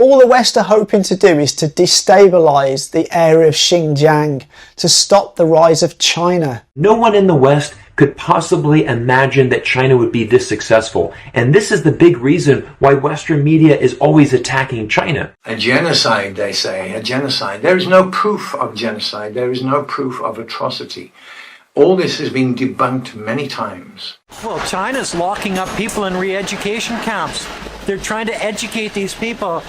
All the West are hoping to do is to destabilize the area of Xinjiang to stop the rise of China. No one in the West could possibly imagine that China would be this successful. And this is the big reason why Western media is always attacking China. A genocide, they say, a genocide. There is no proof of genocide. There is no proof of atrocity. All this has been debunked many times. Well, China's locking up people in re-education camps. They're trying to educate these people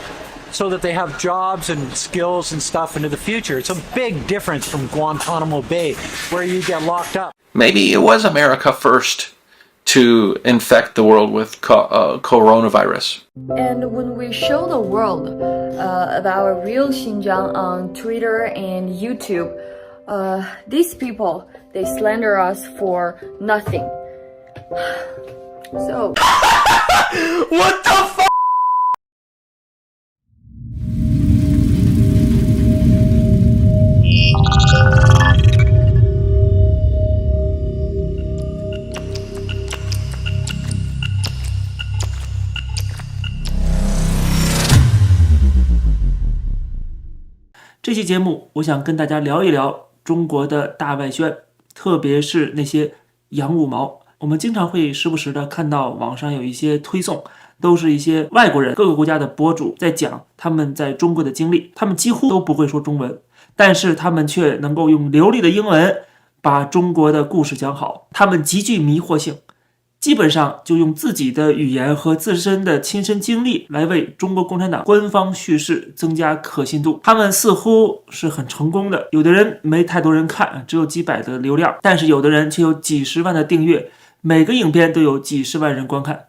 so that they have jobs and skills and stuff into the future. It's a big difference from Guantanamo Bay, where you get locked up. Maybe it was America first to infect the world with coronavirus. And when we show the world about real Xinjiang on Twitter and YouTube, these people, they slander us for nothing. So... What the fuck?这期节目我想跟大家聊一聊中国的大外宣，特别是那些洋五毛。我们经常会时不时的看到网上有一些推送，都是一些外国人各个国家的博主在讲他们在中国的经历，他们几乎都不会说中文，但是他们却能够用流利的英文把中国的故事讲好，他们极具迷惑性，基本上就用自己的语言和自身的亲身经历来为中国共产党官方叙事增加可信度。他们似乎是很成功的，有的人没太多人看，只有几百的流量，但是有的人却有几十万的订阅，每个影片都有几十万人观看。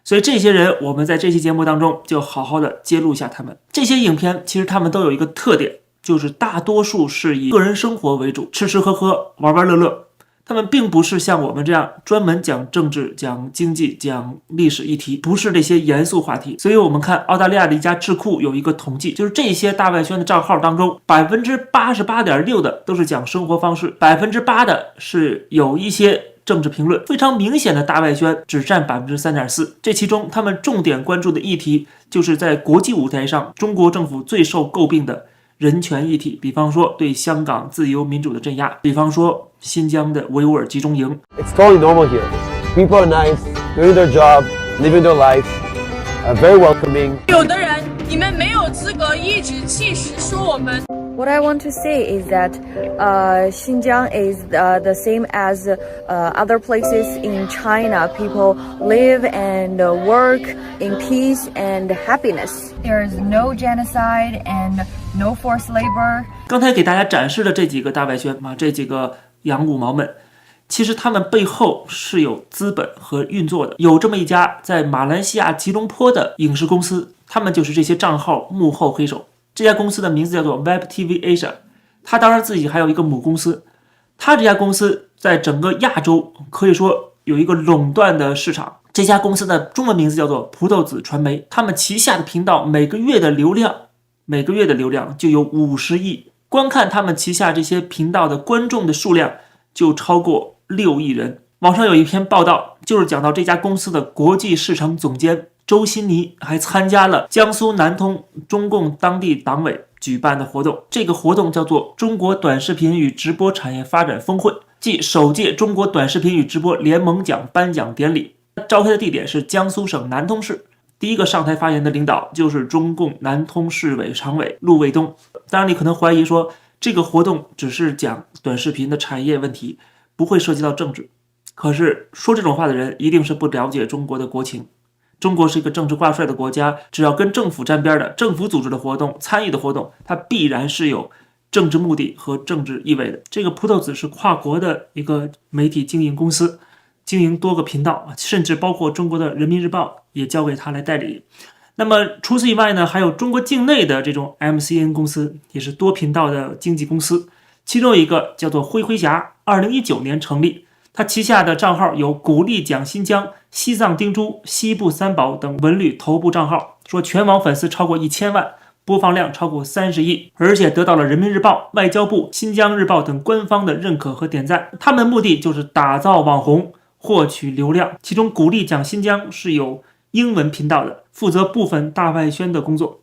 所以这些人我们在这期节目当中就好好的揭露一下他们。这些影片其实他们都有一个特点，就是大多数是以个人生活为主，吃吃喝喝，玩玩乐乐。他们并不是像我们这样专门讲政治、讲经济、讲历史议题，不是这些严肃话题。所以我们看澳大利亚的一家智库有一个统计，就是这些大外宣的账号当中 88.6% 的都是讲生活方式， 8% 的是有一些政治评论，非常明显的大外宣只占 3.4%。 这其中他们重点关注的议题就是在国际舞台上中国政府最受诟病的人权议题，比方说对香港自由民主的镇压，比方说新疆的维吾尔集中营。 It's totally normal here. People are nice, doing their job, living their life, very welcoming. 有的人，你们没有资格颐指气使说我们。What I want to say is that Xinjiang is the same as other places in China. People live and work in peace and happiness. There is no genocide and no forced labor. 刚才给大家展示的这几个大外宣这几个洋五毛们，其实他们背后是有资本和运作的。有这么一家在马来西亚吉隆坡的影视公司，他们就是这些账号幕后黑手。这家公司的名字叫做 Web TV Asia， 他当然自己还有一个母公司，他这家公司在整个亚洲可以说有一个垄断的市场。这家公司的中文名字叫做葡萄籽传媒，他们旗下的频道每个月的流量就有50亿，观看他们旗下这些频道的观众的数量就超过6亿人。网上有一篇报道，就是讲到这家公司的国际市场总监周新妮还参加了江苏南通中共当地党委举办的活动，这个活动叫做中国短视频与直播产业发展峰会，即首届中国短视频与直播联盟奖颁奖典礼。召开的地点是江苏省南通市，第一个上台发言的领导就是中共南通市委常委陆卫东。当然你可能怀疑说，这个活动只是讲短视频的产业问题，不会涉及到政治。可是说这种话的人一定是不了解中国的国情。中国是一个政治挂帅的国家，只要跟政府沾边的政府组织的活动、参与的活动，它必然是有政治目的和政治意味的。这个葡萄籽是跨国的一个媒体经营公司，经营多个频道，甚至包括中国的人民日报也交给他来代理。那么除此以外呢，还有中国境内的这种 MCN 公司，也是多频道的经纪公司，其中一个叫做灰灰侠，2019年成立，他旗下的账号有鼓励讲新疆、西藏丁珠、西部三宝等文旅头部账号，说全网粉丝超过1000万，播放量超过30亿，而且得到了人民日报、外交部、新疆日报等官方的认可和点赞。他们的目的就是打造网红，获取流量。其中鼓励讲新疆是有英文频道的，负责部分大外宣的工作。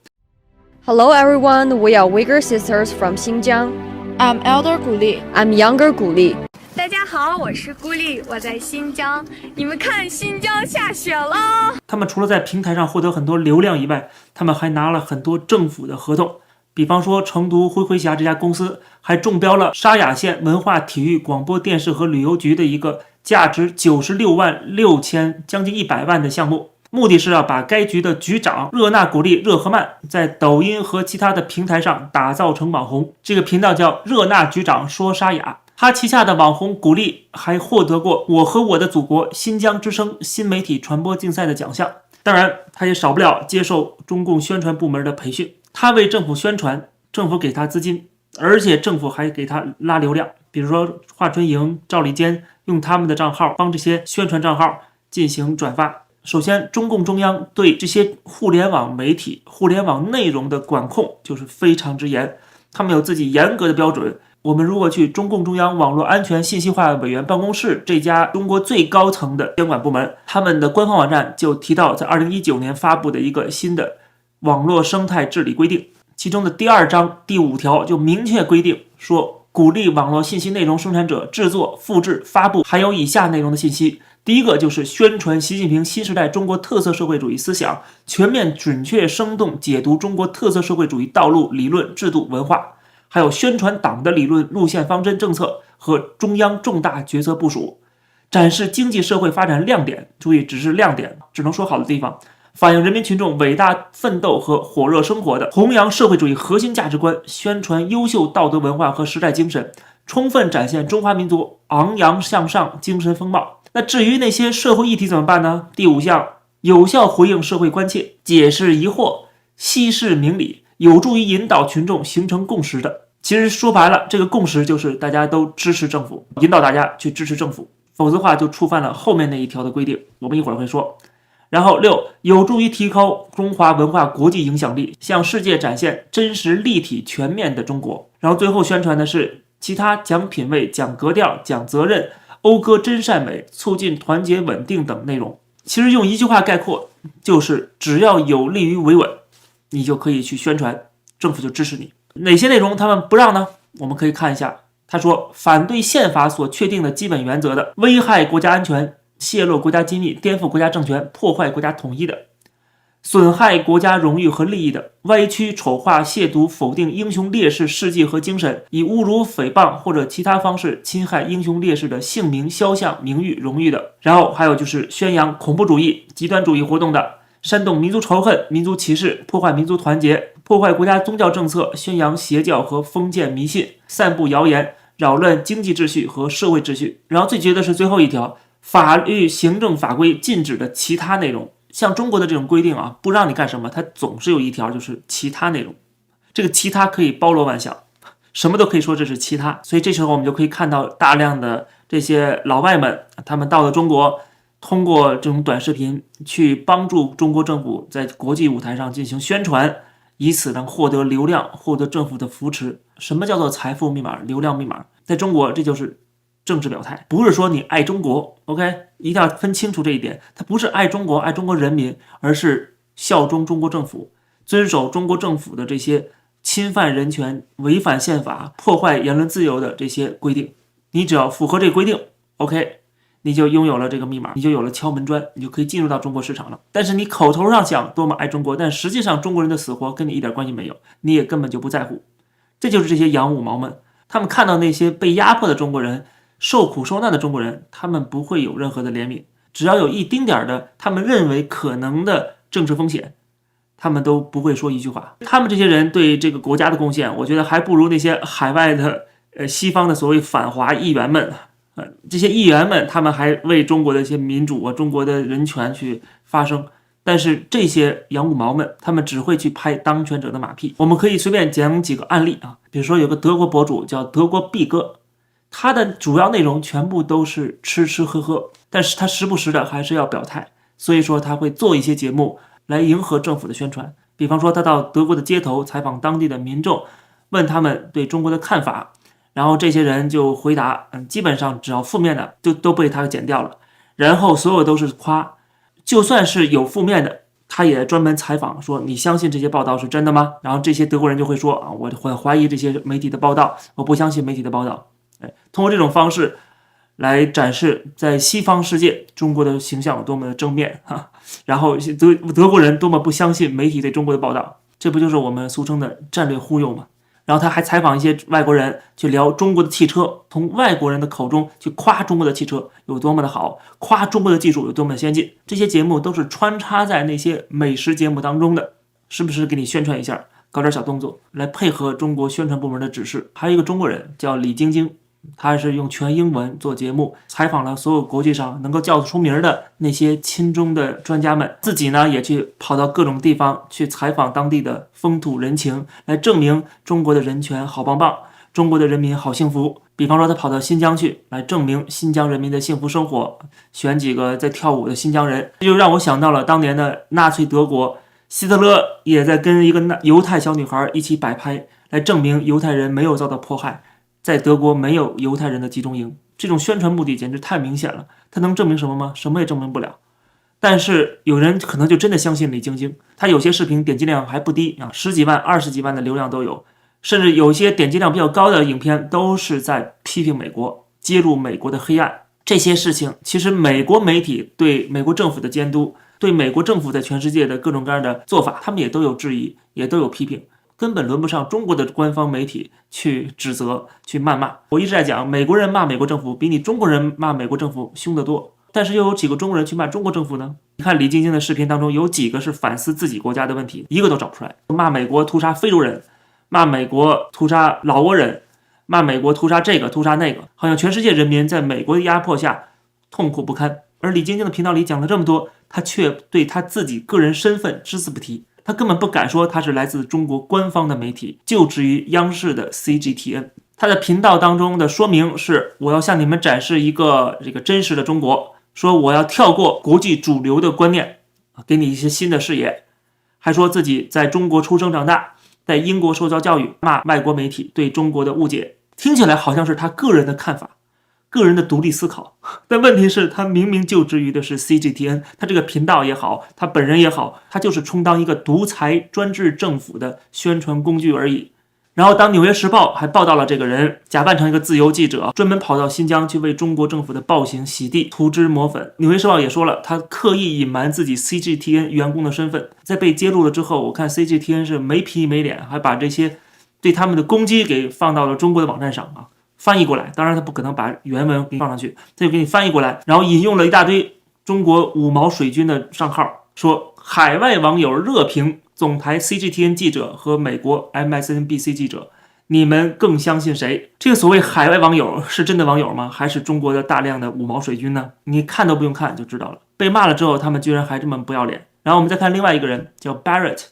Hello everyone, we are Uyghur sisters from Xinjiang. I'm Elder 古丽。 I'm younger 古丽。大家好，我是顾丽，我在新疆。你们看，新疆下雪了。他们除了在平台上获得很多流量以外，他们还拿了很多政府的合同。比方说，成都灰灰峡这家公司还中标了沙雅县文化体育广播电视和旅游局的一个价值96万6千将近100万的项目，目的是要把该局的局长热纳古丽热合曼在抖音和其他的平台上打造成网红。这个频道叫热纳局长说沙雅。他旗下的网红古丽还获得过我和我的祖国新疆之声新媒体传播竞赛的奖项。当然，他也少不了接受中共宣传部门的培训。他为政府宣传，政府给他资金，而且政府还给他拉流量。比如说华春莹、赵立坚用他们的账号帮这些宣传账号进行转发。首先，中共中央对这些互联网媒体、互联网内容的管控就是非常之严，他们有自己严格的标准。我们如果去中共中央网络安全信息化委员办公室这家中国最高层的监管部门，他们的官方网站就提到，在2019年发布的一个新的网络生态治理规定，其中的第2章第5条就明确规定说，鼓励网络信息内容生产者制作、复制、发布含有以下内容的信息。第一个就是宣传习近平新时代中国特色社会主义思想，全面准确生动解读中国特色社会主义道路、理论、制度、文化，还有宣传党的理论、路线、方针、政策和中央重大决策部署，展示经济社会发展亮点，注意只是亮点，只能说好的地方，反映人民群众伟大奋斗和火热生活的，弘扬社会主义核心价值观，宣传优秀道德文化和时代精神，充分展现中华民族昂扬向上精神风貌。那至于那些社会议题怎么办呢？第5项，有效回应社会关切，解释疑惑，息事明理，有助于引导群众形成共识的。其实说白了，这个共识就是大家都支持政府，引导大家去支持政府，否则的话就触犯了后面那一条的规定，我们一会儿会说。然后6，有助于提高中华文化国际影响力，向世界展现真实立体全面的中国。然后最后宣传的是其他讲品味、讲格调、讲责任、讴歌真善美、促进团结稳定等内容。其实用一句话概括，就是只要有利于维稳，你就可以去宣传，政府就支持你。哪些内容他们不让呢？我们可以看一下，他说反对宪法所确定的基本原则的，危害国家安全、泄露国家机密、颠覆国家政权、破坏国家统一的，损害国家荣誉和利益的，歪曲、丑化、亵渎、否定英雄烈士事迹和精神，以侮辱、诽谤或者其他方式侵害英雄烈士的姓名、肖像、名誉、荣誉的。然后还有就是宣扬恐怖主义、极端主义活动的，煽动民族仇恨、民族歧视，破坏民族团结，破坏国家宗教政策，宣扬邪教和封建迷信，散布谣言，扰乱经济秩序和社会秩序。然后最绝的是最后一条，法律行政法规禁止的其他内容。像中国的这种规定啊，不让你干什么，它总是有一条就是其他内容。这个其他可以包罗万象，什么都可以说这是其他。所以这时候我们就可以看到大量的这些老外们，他们到了中国，通过这种短视频去帮助中国政府在国际舞台上进行宣传，以此能获得流量，获得政府的扶持。什么叫做财富密码、流量密码？在中国这就是政治表态，不是说你爱中国 ，OK， 一定要分清楚这一点。它不是爱中国、爱中国人民，而是效忠中国政府，遵守中国政府的这些侵犯人权、违反宪法、破坏言论自由的这些规定。你只要符合这个规定 ，OK， 你就拥有了这个密码，你就有了敲门砖，你就可以进入到中国市场了。但是你口头上讲多么爱中国，但实际上中国人的死活跟你一点关系没有，你也根本就不在乎。这就是这些洋五毛们，他们看到那些被压迫的中国人、受苦受难的中国人，他们不会有任何的怜悯，只要有一丁点的他们认为可能的政治风险，他们都不会说一句话。他们这些人对这个国家的贡献，我觉得还不如那些海外的西方的所谓反华议员们。这些议员们他们还为中国的一些民主啊、中国的人权去发声，但是这些洋五毛们他们只会去拍当权者的马屁。我们可以随便讲几个案例啊，比如说有个德国博主叫德国毕哥，他的主要内容全部都是吃吃喝喝，但是他时不时的还是要表态，所以说他会做一些节目来迎合政府的宣传。比方说他到德国的街头采访当地的民众，问他们对中国的看法，然后这些人就回答，基本上只要负面的就都被他剪掉了，然后所有都是夸，就算是有负面的他也专门采访说，你相信这些报道是真的吗？然后这些德国人就会说啊，我很怀疑这些媒体的报道，我不相信媒体的报道。通过这种方式来展示在西方世界中国的形象有多么的正面然后德国人多么不相信媒体对中国的报道，这不就是我们俗称的战略忽悠吗？然后他还采访一些外国人去聊中国的汽车，从外国人的口中去夸中国的汽车有多么的好，夸中国的技术有多么的先进。这些节目都是穿插在那些美食节目当中的，时不时给你宣传一下，搞点小动作来配合中国宣传部门的指示。还有一个中国人叫李晶晶，他是用全英文做节目，采访了所有国际上能够叫得出名的那些亲中的专家们，自己呢也去跑到各种地方去采访当地的风土人情，来证明中国的人权好棒棒，中国的人民好幸福。比方说他跑到新疆去，来证明新疆人民的幸福生活，选几个在跳舞的新疆人，这就让我想到了当年的纳粹德国，希特勒也在跟一个犹太小女孩一起摆拍，来证明犹太人没有遭到迫害，在德国没有犹太人的集中营。这种宣传目的简直太明显了，他能证明什么吗？什么也证明不了。但是有人可能就真的相信李晶晶，他有些视频点击量还不低啊，10几万、20几万的流量都有，甚至有些点击量比较高的影片都是在批评美国，揭露美国的黑暗。这些事情其实美国媒体对美国政府的监督，对美国政府在全世界的各种各样的做法，他们也都有质疑，也都有批评，根本轮不上中国的官方媒体去指责、去谩骂。我一直在讲，美国人骂美国政府比你中国人骂美国政府凶得多，但是又有几个中国人去骂中国政府呢？你看李晶晶的视频当中有几个是反思自己国家的问题，一个都找不出来。骂美国屠杀非洲人，骂美国屠杀老挝人，骂美国屠杀这个屠杀那个，好像全世界人民在美国的压迫下痛苦不堪。而李晶晶的频道里讲了这么多，他却对他自己个人身份只字不提，他根本不敢说他是来自中国官方的媒体，就职于央视的 CGTN。 他的频道当中的说明是，我要向你们展示一个这个真实的中国，说我要跳过国际主流的观念，给你一些新的视野，还说自己在中国出生长大，在英国受教育，骂外国媒体对中国的误解。听起来好像是他个人的看法，个人的独立思考，但问题是他明明就职于的是 CGTN， 他这个频道也好，他本人也好，他就是充当一个独裁专制政府的宣传工具而已。然后当纽约时报还报道了这个人假扮成一个自由记者，专门跑到新疆去为中国政府的暴行洗地涂脂抹粉。纽约时报也说了，他刻意隐瞒自己 CGTN 员工的身份，在被揭露了之后，我看 CGTN 是没皮没脸，还把这些对他们的攻击给放到了中国的网站上啊，翻译过来，当然他不可能把原文给你放上去，他就给你翻译过来，然后引用了一大堆中国五毛水军的账号，说海外网友热评总台 CGTN 记者和美国 MSNBC 记者，你们更相信谁？这个所谓海外网友是真的网友吗？还是中国的大量的五毛水军呢？你看都不用看就知道了。被骂了之后，他们居然还这么不要脸。然后我们再看另外一个人叫 Barrett，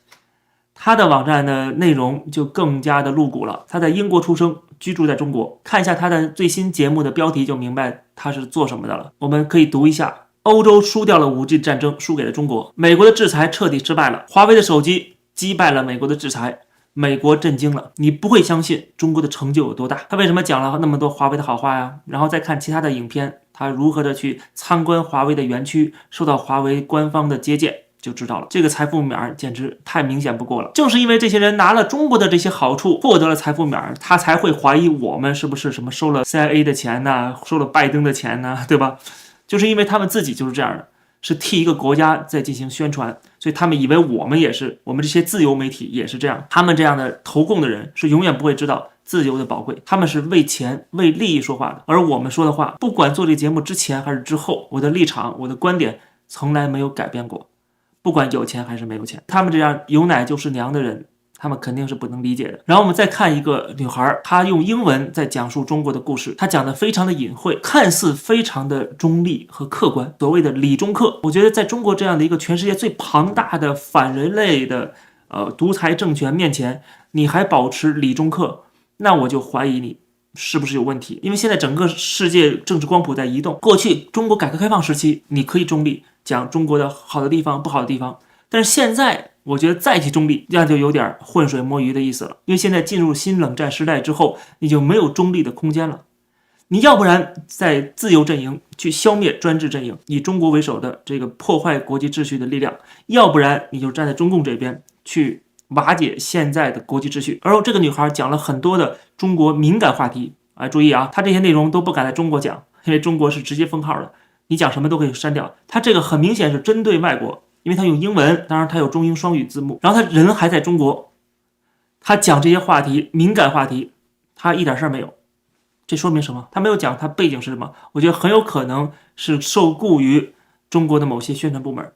他的网站的内容就更加的露骨了。他在英国出生，居住在中国。看一下他的最新节目的标题就明白他是做什么的了。我们可以读一下：欧洲输掉了 5G 战争，输给了中国。美国的制裁彻底失败了，华为的手机击败了美国的制裁，美国震惊了。你不会相信中国的成就有多大。他为什么讲了那么多华为的好话呀？然后再看其他的影片，他如何的去参观华为的园区，受到华为官方的接见，就知道了。这个财富面简直太明显不过了。正是因为这些人拿了中国的这些好处，获得了财富面，他才会怀疑我们是不是什么收了 CIA 的钱呢，收了拜登的钱呢，对吧？就是因为他们自己就是这样的，是替一个国家在进行宣传，所以他们以为我们也是，我们这些自由媒体也是这样。他们这样的投共的人是永远不会知道自由的宝贵，他们是为钱为利益说话的。而我们说的话，不管做这个节目之前还是之后，我的立场我的观点从来没有改变过，不管有钱还是没有钱。他们这样有奶就是娘的人，他们肯定是不能理解的。然后我们再看一个女孩，她用英文在讲述中国的故事，她讲的非常的隐晦，看似非常的中立和客观，所谓的理中客。我觉得在中国这样的一个全世界最庞大的反人类的独裁政权面前，你还保持理中客，那我就怀疑你是不是有问题。因为现在整个世界政治光谱在移动，过去中国改革开放时期你可以中立，讲中国的好的地方不好的地方，但是现在我觉得再去中立，这样就有点浑水摸鱼的意思了。因为现在进入新冷战时代之后，你就没有中立的空间了。你要不然在自由阵营去消灭专制阵营，以中国为首的这个破坏国际秩序的力量，要不然你就站在中共这边去瓦解现在的国际秩序。而这个女孩讲了很多的中国敏感话题，注意啊，她这些内容都不敢在中国讲，因为中国是直接封号的，你讲什么都可以删掉。她这个很明显是针对外国，因为她用英文，当然她有中英双语字幕，然后她人还在中国，她讲这些话题敏感话题，她一点事儿没有。这说明什么？她没有讲她背景是什么，我觉得很有可能是受雇于中国的某些宣传部门，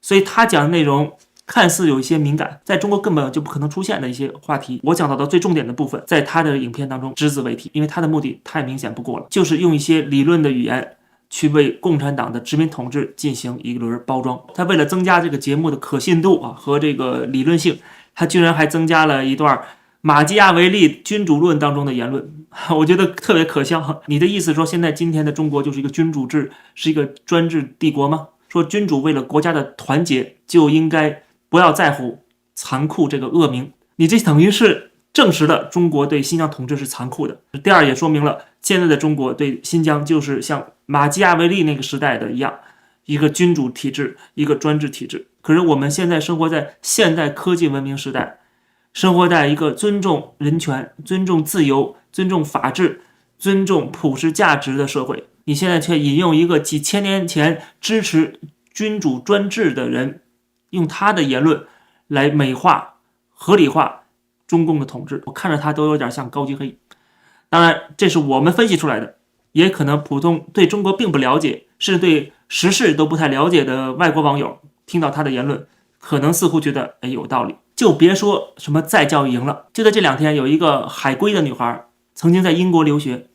所以她讲的内容看似有一些敏感，在中国根本就不可能出现的一些话题，我讲到的最重点的部分，在她的影片当中只字未提，因为她的目的太明显不过了，就是用一些理论的语言去为共产党的殖民统治进行一轮包装。他为了增加这个节目的可信度和这个理论性，他居然还增加了一段马基亚维利君主论当中的言论，我觉得特别可笑。你的意思说现在今天的中国就是一个君主制，是一个专制帝国吗？说君主为了国家的团结就应该不要在乎残酷这个恶名，你这等于是证实了中国对新疆统治是残酷的。第二，也说明了现在的中国对新疆就是像马基亚维利那个时代的一样，一个君主体制，一个专制体制。可是我们现在生活在现代科技文明时代，生活在一个尊重人权、尊重自由、尊重法治、尊重普世价值的社会，你现在却引用一个几千年前支持君主专制的人，用他的言论来美化、合理化中共的统治，我看着他都有点像高级黑。当然，这是我们分析出来的，也可能普通对中国并不了解，甚至对时事都不太了解的外国网友听到他的言论，可能似乎觉得有道理。就别说什么再教育营了，就在这2天，有一个海归的女孩曾经在英国留学，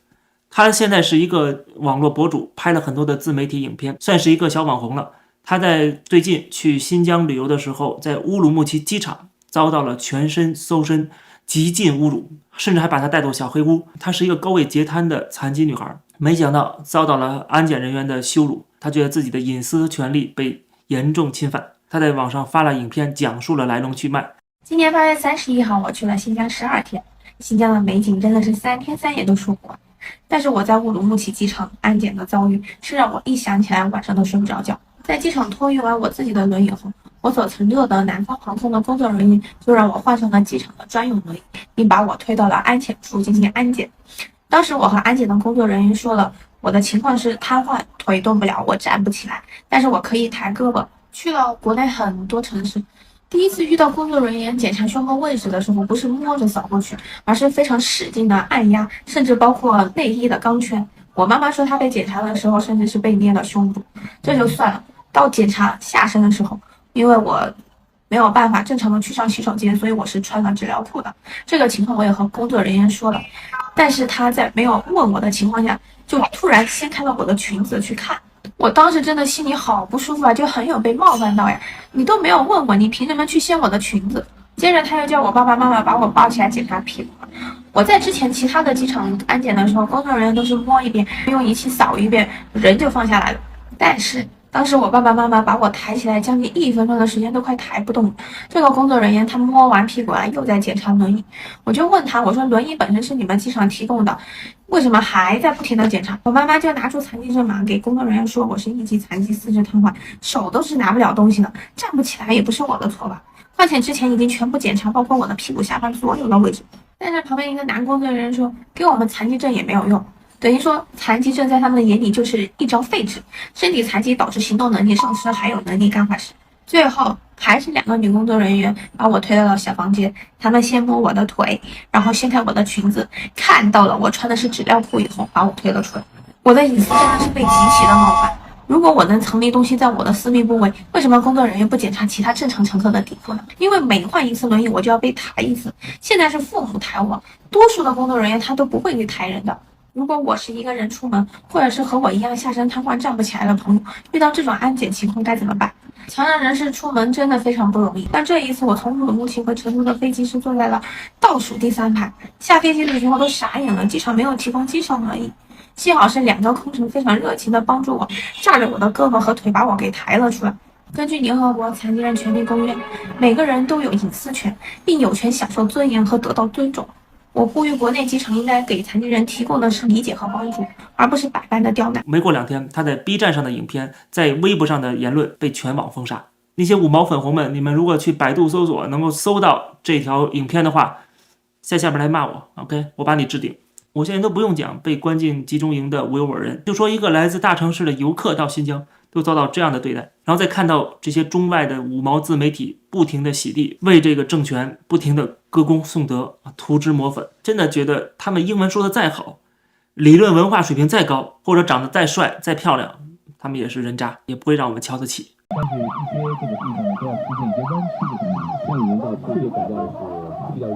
她现在是一个网络博主，拍了很多的自媒体影片，算是一个小网红了。她在最近去新疆旅游的时候，在乌鲁木齐机场遭到了全身搜身、极尽侮辱，甚至还把她带到小黑屋。她是一个高位截瘫的残疾女孩，没想到遭到了安检人员的羞辱，她觉得自己的隐私权利被严重侵犯。她在网上发了影片，讲述了来龙去脉。今年8月31号，我去了新疆12天，新疆的美景真的是3天3夜都说不完。但是我在乌鲁木齐机场安检的遭遇，是让我一想起来晚上都睡不着觉。在机场托运完我自己的轮椅后，我所乘坐的南方航空的工作人员就让我换上了机场的专用轮椅，并把我推到了安检处进行安检。当时我和安检的工作人员说了，我的情况是瘫痪，腿动不了，我站不起来，但是我可以抬胳膊。去了国内很多城市，第一次遇到工作人员检查胸后位置的时候，不是摸着扫过去，而是非常使劲的按压，甚至包括内衣的钢圈。我妈妈说她被检查的时候，甚至是被捏了胸部，这就算了。到检查下身的时候，因为我没有办法正常的去上洗手间，所以我是穿了纸尿裤的。这个情况我也和工作人员说了，但是他在没有问我的情况下，就突然掀开了我的裙子去看。我当时真的心里好不舒服啊，就很有被冒犯到呀！你都没有问我，你凭什么去掀我的裙子？接着他又叫我爸爸妈妈把我抱起来检查屁股。我在之前其他的机场安检的时候，工作人员都是摸一遍，用仪器扫一遍，人就放下来了。但是当时我爸爸妈妈把我抬起来将近1分钟的时间都快抬不动了。这个工作人员他摸完屁股来又在检查轮椅，我就问他，我说轮椅本身是你们机场提供的，为什么还在不停的检查？我妈妈就拿出残疾证码给工作人员说，我是1级残疾，4肢瘫痪，手都是拿不了东西的，站不起来也不是我的错吧？况且之前已经全部检查，包括我的屁股下方所有的位置。但是旁边一个男工作人员说，给我们残疾证也没有用，等于说残疾证在他们的眼里就是一张废纸，身体残疾导致行动能力丧失，还有能力干坏事。最后还是2个女工作人员把我推到了小房间，他们先摸我的腿，然后掀开我的裙子，看到了我穿的是纸尿裤以后，把我推了出来。我的隐私真的是被极其的冒犯。如果我能藏匿东西在我的私密部位，为什么工作人员不检查其他正常乘客的底裤呢？因为每换一次轮椅我就要被抬一次，现在是父母抬我，多数的工作人员他都不会去抬人的。如果我是一个人出门，或者是和我一样下身瘫痪站不起来的朋友，遇到这种安检情况该怎么办？残障人士出门真的非常不容易，但这一次我从乌鲁木齐回成都的飞机是坐在了倒数第3排，下飞机的时候都傻眼了，机场没有提供机上轮椅，幸好是2个空乘非常热情的帮助我，架着我的胳膊和腿把我给抬了出来。根据联合国残疾人权利公约，每个人都有隐私权，并有权享受尊严和得到尊重。我呼吁国内机场应该给残疾人提供的是理解和帮助，而不是百般的刁难。没过2天，他在 B 站上的影片，在微博上的言论被全网封杀。那些五毛粉红们，你们如果去百度搜索能够搜到这条影片的话，在下边来骂我 ，OK， 我把你置顶。我现在都不用讲被关进集中营的维吾尔人，就说一个来自大城市的游客到新疆都遭到这样的对待，然后再看到这些中外的五毛自媒体不停的洗地，为这个政权不停的歌功颂德，涂脂抹粉，真的觉得他们英文说的再好，理论文化水平再高，或者长得再帅再漂亮，他们也是人渣，也不会让我们瞧得起。但是一些这个地方都要出现一些弯曲的地方，像您的这个比较是比较。